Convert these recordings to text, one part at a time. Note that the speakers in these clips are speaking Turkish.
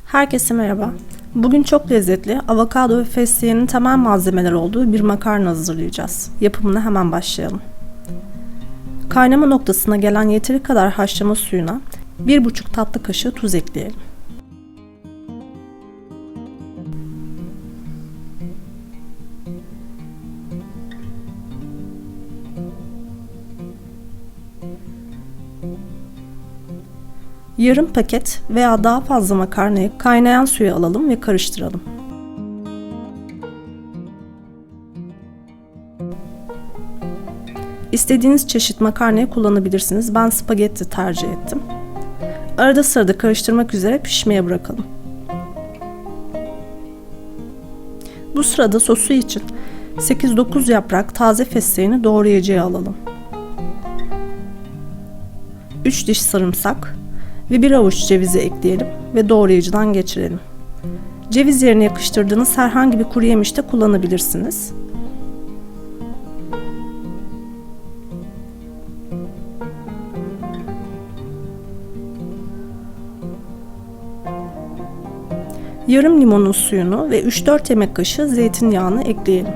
Herkese merhaba. Bugün çok lezzetli avokado ve fesleğenin temel malzemeler olduğu bir makarna hazırlayacağız. Yapımına hemen başlayalım. Kaynama noktasına gelen yeteri kadar haşlama suyuna 1,5 tatlı kaşığı tuz ekleyelim. Yarım paket veya daha fazla makarnayı kaynayan suya alalım ve karıştıralım. İstediğiniz çeşit makarnayı kullanabilirsiniz. Ben spagetti tercih ettim. Arada sırada karıştırmak üzere pişmeye bırakalım. Bu sırada sosu için 8-9 yaprak taze fesleğeni doğrayıcıya alalım. 3 diş sarımsak ve bir avuç cevizi ekleyelim ve doğrayıcıdan geçirelim. Ceviz yerine yakıştırdığınız herhangi bir kuru yemiş de kullanabilirsiniz. Yarım limonun suyunu ve 3-4 yemek kaşığı zeytinyağını ekleyelim.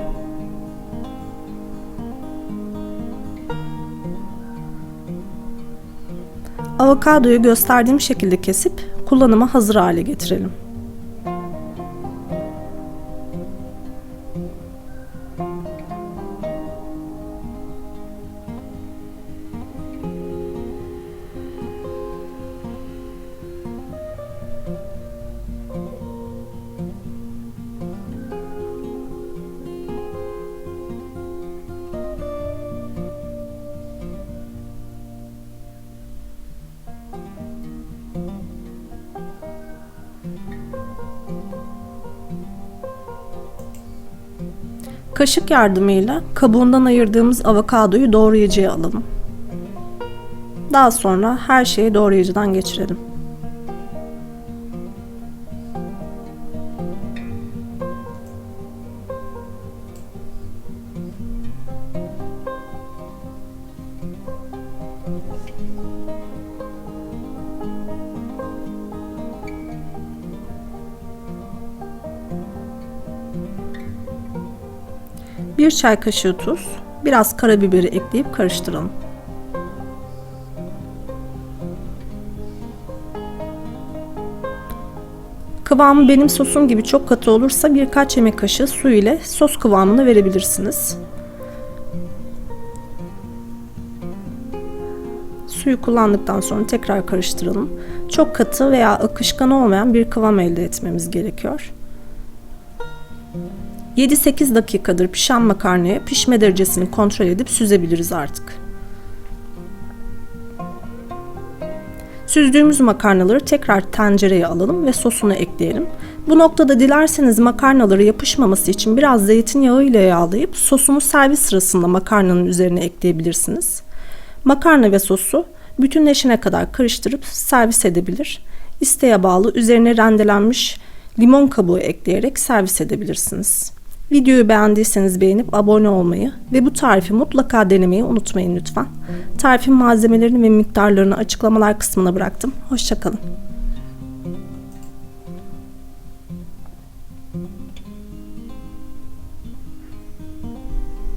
Avokadoyu gösterdiğim şekilde kesip kullanıma hazır hale getirelim. Kaşık yardımıyla kabuğundan ayırdığımız avokadoyu doğrayıcıya alalım. Daha sonra her şeyi doğrayıcıdan geçirelim. Bir çay kaşığı tuz, biraz karabiberi ekleyip karıştıralım. Kıvamı benim sosum gibi çok katı olursa birkaç yemek kaşığı su ile sos kıvamını verebilirsiniz. Suyu kullandıktan sonra tekrar karıştıralım. Çok katı veya akışkan olmayan bir kıvam elde etmemiz gerekiyor. 7-8 dakikadır pişen makarnaya pişme derecesini kontrol edip süzebiliriz artık. Süzdüğümüz makarnaları tekrar tencereye alalım ve sosunu ekleyelim. Bu noktada dilerseniz makarnaları yapışmaması için biraz zeytinyağı ile yağlayıp sosunu servis sırasında makarnanın üzerine ekleyebilirsiniz. Makarna ve sosu bütünleşene kadar karıştırıp servis edebilir. İsteğe bağlı üzerine rendelenmiş limon kabuğu ekleyerek servis edebilirsiniz. Videoyu beğendiyseniz beğenip abone olmayı ve bu tarifi mutlaka denemeyi unutmayın lütfen. Tarifin malzemelerini ve miktarlarını açıklamalar kısmına bıraktım. Hoşça kalın.